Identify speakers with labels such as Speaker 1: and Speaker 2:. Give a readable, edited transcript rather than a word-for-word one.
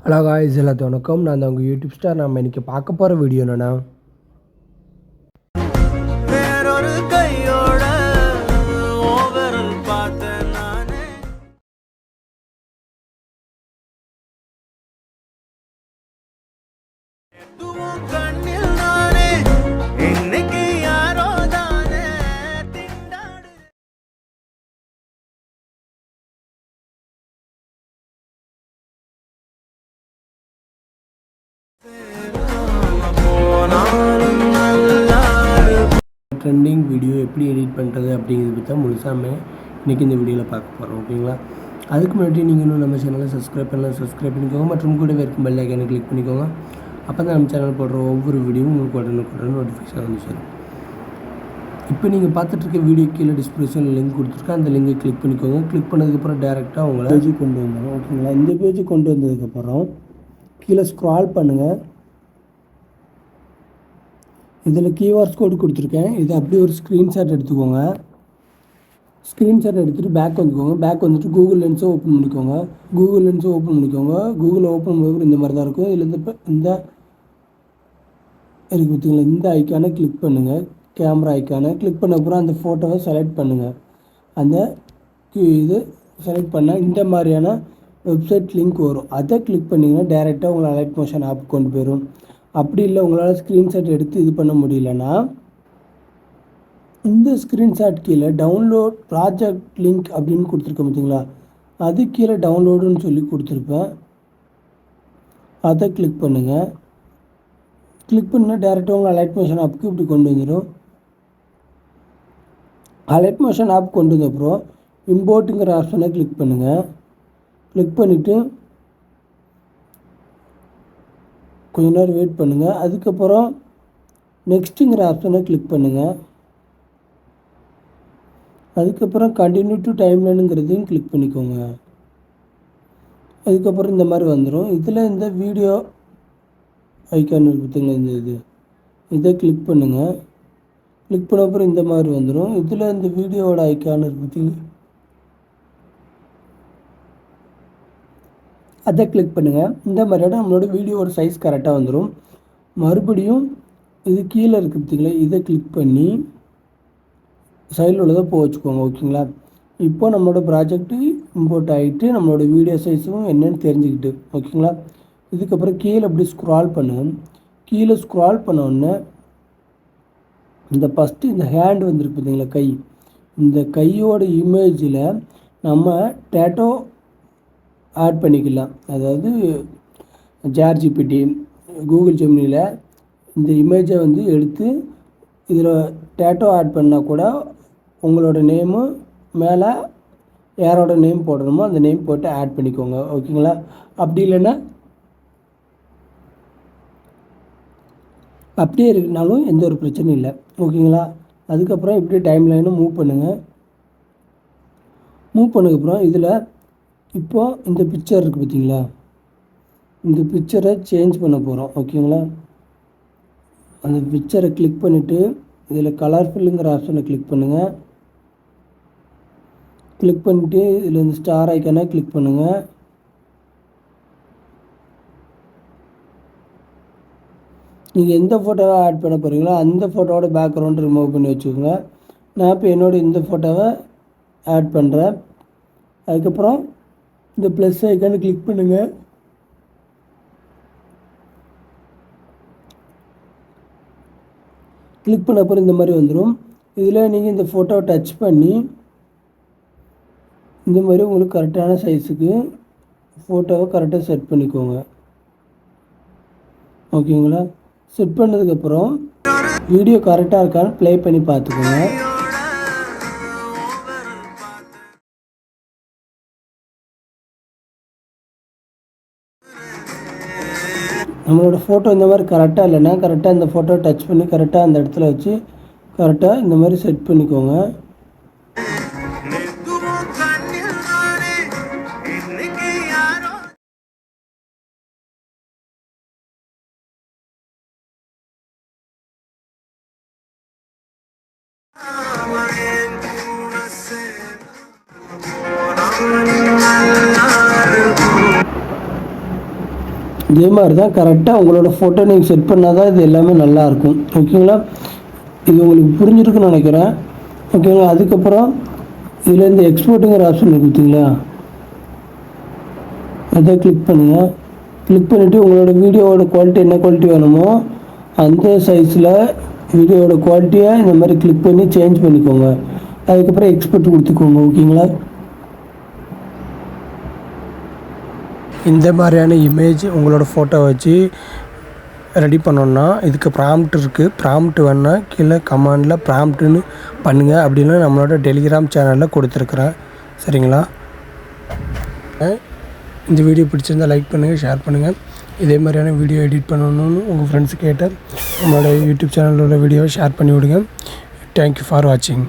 Speaker 1: Hello guys, எல்லாத்துக்கும் வணக்கம். நான் தான் உங்கள் யூடியூப் ஸ்டார். நம்ம இன்றைக்கி பார்க்க போகிற வீடியோ என்னென்னா, வேறொரு கையோட ஓவரல் பார்த்தேன் நானே. கண்ணில் நானே இன்னைக்கு யாரோ தானே திண்டாடு. ட்ரெண்டிங் வீடியோ எப்படி எடிட் பண்ணுறது அப்படிங்கிறது பற்றி தான் முழுசாமே இன்றைக்கி இந்த வீடியோவில் பார்க்க போகிறோம். ஓகேங்களா? அதுக்கு முன்னாடி நீங்கள் இன்னும் நம்ம சேனலை சப்ஸ்கிரைப் பண்ணிக்கோங்க. மற்றும் கூட இருக்கும் பெல் ஐக்கானை கிளிக் பண்ணிக்கோங்க. அப்போ தான் நம்ம சேனல் போடுற ஒவ்வொரு வீடியோவும் உங்களுக்கு உடனுக்குடன் நோட்டிஃபிகேஷன் வந்து சேரும். இப்போ நீங்கள் பார்த்துட்ருக்க வீடியோ கீழே டிஸ்கிரிப்ஷனில் லிங்க் கொடுத்துருக்கேன். அந்த லிங்கை கிளிக் பண்ணிக்கோங்க. கிளிக் பண்ணதுக்கப்புறம் டேரெக்டாக உங்களை பேஜுக்கு கொண்டு வந்துடும். ஓகேங்களா? இந்த பேஜுக்கு கொண்டு வந்ததுக்கப்புறம் கீழே ஸ்க்ரால் பண்ணுங்கள். இதில் கீவேர்ட்ஸ் கோடு கொடுத்துருக்கேன். இது அப்படியே ஒரு ஸ்க்ரீன்ஷாட் எடுத்துக்கோங்க. ஸ்க்ரீன்ஷாட் எடுத்துகிட்டு பேக் வந்துக்கோங்க. பேக் வந்துட்டு கூகுள் லென்ஸை ஓப்பன் பண்ணிக்கோங்க. கூகுளை ஓப்பன் பண்ணுறது இந்த மாதிரி தான் இருக்கும். இதில் இப்போ இந்த இருக்குது பார்த்தீங்களா, இந்த ஐக்கானை கிளிக் பண்ணுங்கள். கேமரா ஐக்கானை கிளிக் பண்ண அப்புறம் அந்த ஃபோட்டோவை செலக்ட் பண்ணுங்கள். அந்த இது செலக்ட் பண்ணால் இந்த மாதிரியான வெப்சைட் லிங்க் வரும். அதை கிளிக் பண்ணிங்கன்னா டேரெக்டாக உங்களை அலைட் மோஷன் ஆப் கொண்டு போயிடும். அப்படி இல்லை, உங்களால் ஸ்க்ரீன்ஷாட் எடுத்து இது பண்ண முடியலன்னா இந்த ஸ்க்ரீன்ஷாட் கீழே டவுன்லோட் ப்ராஜெக்ட் லிங்க் அப்படின்னு கொடுத்துருக்கேன் பார்த்தீங்களா, அது கீழே டவுன்லோடுன்னு சொல்லி கொடுத்துருப்பேன். அதை கிளிக் பண்ணுங்கள். கிளிக் பண்ணால் டேரெக்டாக உங்கள் அலைட் மோஷன் ஆப்புக்கு இப்படி கொண்டு வந்துடும். அலைட் மோஷன் ஆப் கொண்டு வந்த அப்புறம் இம்போர்ட்டுங்கிற ஆப்ஷனை கிளிக் பண்ணுங்கள். கிளிக் பண்ணிவிட்டு கொஞ்ச நேரம் வெயிட் பண்ணுங்கள். அதுக்கப்புறம் நெக்ஸ்ட்டுங்கிற ஆப்ஷனை கிளிக் பண்ணுங்கள். அதுக்கப்புறம் கண்டினியூ டு டைம்லைனுங்கிறதையும் கிளிக் பண்ணிக்கோங்க. அதுக்கப்புறம் இந்த மாதிரி வந்துடும். இதில் இந்த வீடியோ ஐக்கான் இருக்குது பார்த்தீங்களா, இந்த இதை கிளிக் பண்ணுங்கள். கிளிக் பண்ண அப்புறம் இந்த மாதிரி வந்துடும். இதில் இந்த வீடியோவோட ஐக்கான் இருக்குது பார்த்தீங்களா, அதை கிளிக் பண்ணுங்கள். இந்த மாதிரியோட நம்மளோட வீடியோவோட சைஸ் கரெக்டாக வந்துடும். மறுபடியும் இது கீழே இருக்குது பார்த்தீங்களா, இதை கிளிக் பண்ணி சைடில் உள்ளதை போக வச்சுக்கோங்க. ஓகேங்களா? இப்போ நம்மளோட ப்ராஜெக்ட்டு இம்போர்ட் ஆகிட்டு நம்மளோட வீடியோ சைஸும் என்னென்னு தெரிஞ்சுக்கிட்டு. ஓகேங்களா? இதுக்கப்புறம் கீழே அப்படி ஸ்க்ரால் பண்ணுங்கள். கீழே ஸ்க்ரால் பண்ணோடனே இந்த ஃபஸ்ட்டு இந்த ஹேண்ட் வந்துருக்கு பார்த்தீங்களா, கை. இந்த கையோட இமேஜில் நம்ம டேட்டோ ஆட் பண்ணிக்கலாம். அதாவது சாட்ஜிபிடி, கூகுள் ஜெமினியில் இந்த இமேஜை வந்து எடுத்து இதில் டேட்டோ ஆட் பண்ணால் கூட உங்களோட நேமு மேலே யாரோட நேம் போடணுமோ அந்த நேம் போட்டு ஆட் பண்ணிக்கோங்க. ஓகேங்களா? அப்படி இல்லைன்னா அப்படியே இருக்குனாலும் எந்த ஒரு பிரச்சனையும் இல்லை. ஓகேங்களா? அதுக்கப்புறம் இப்படி டைம் லைனும் மூவ் பண்ணுங்கள். மூவ் பண்ணதுக்கப்புறம் இதில் இப்போது இந்த பிக்சர் இருக்குது பார்த்தீங்களா, இந்த பிக்சரை சேஞ்ச் பண்ண போகிறோம். ஓகேங்களா? அந்த பிக்சரை கிளிக் பண்ணிவிட்டு இதில் கலர்ஃபுல்லுங்கிற ஆப்ஷனை கிளிக் பண்ணுங்கள். கிளிக் பண்ணிவிட்டு இதில் இந்த ஸ்டார் ஐக்கானை கிளிக் பண்ணுங்கள். நீங்கள் எந்த ஃபோட்டோவை ஆட் பண்ண போகிறீங்களோ அந்த ஃபோட்டோவோட பேக்ரவுண்டு ரிமூவ் பண்ணி வச்சுக்கோங்க. நான் இப்போ என்னோடய இந்த ஃபோட்டோவை ஆட் பண்ணுறேன். அதுக்கப்புறம் இந்த ப்ளஸ் ஐக்கானை கிளிக் பண்ணுங்கள். கிளிக் பண்ண அப்புறம் இந்த மாதிரி வந்துடும். இதில் நீங்கள் இந்த ஃபோட்டோவை டச் பண்ணி இந்த மாதிரி உங்களுக்கு கரெக்டான சைஸுக்கு ஃபோட்டோவை கரெக்டாக செட் பண்ணிக்கோங்க. ஓகேங்களா? செட் பண்ணதுக்கப்புறம் வீடியோ கரெக்டாக இருக்கான்னு ப்ளே பண்ணி பார்த்துக்கோங்க. நம்மளோட ஃபோட்டோ இந்த மாதிரி கரெக்டாக இல்லைன்னா கரெக்டாக இந்த ஃபோட்டோ டச் பண்ணி கரெக்டாக அந்த இடத்துல வச்சு கரெக்டாக இந்த மாதிரி செட் பண்ணிக்கோங்க. இதே மாதிரி தான் கரெக்டாக உங்களோட ஃபோட்டோ நீங்கள் செட் பண்ணால் தான் இது எல்லாமே நல்லாயிருக்கும். ஓகேங்களா? இது உங்களுக்கு புரிஞ்சிருக்குன்னு நினைக்கிறேன். ஓகேங்களா? அதுக்கப்புறம் இதில் இந்த எக்ஸ்போர்ட்டுங்கிற ஆப்ஷன் இருக்குது பார்த்தீங்களா, அதை கிளிக் பண்ணுங்கள். கிளிக் பண்ணிவிட்டு உங்களோட வீடியோவோட குவாலிட்டி என்ன குவாலிட்டி வேணுமோ அந்த சைஸில் வீடியோவோட குவாலிட்டியை இந்த மாதிரி கிளிக் பண்ணி சேஞ்ச் பண்ணிக்கோங்க. அதுக்கப்புறம் எக்ஸ்போர்ட் கொடுத்துக்கோங்க. ஓகேங்களா? இந்த மாதிரியான இமேஜ் உங்களோட ஃபோட்டோ வச்சு ரெடி பண்ணோன்னா இதுக்கு ப்ராம்ப்ட் இருக்குது. ப்ராம்ப்ட் வேணால் கீழே கமெண்டில் ப்ராம்ப்ட்டுன்னு பண்ணுங்கள் அப்படின்னு நம்மளோட டெலிகிராம் சேனலில் கொடுத்துருக்குறேன். சரிங்களா? இந்த வீடியோ பிடிச்சிருந்தால் லைக் பண்ணுங்கள், ஷேர் பண்ணுங்கள். இதே மாதிரியான வீடியோ எடிட் பண்ணணுன்னு உங்கள் ஃப்ரெண்ட்ஸு கேட்டால் நம்மளோட யூடியூப் சேனலோட வீடியோவை ஷேர் பண்ணி விடுங்க. தேங்க்யூ ஃபார் வாட்சிங்.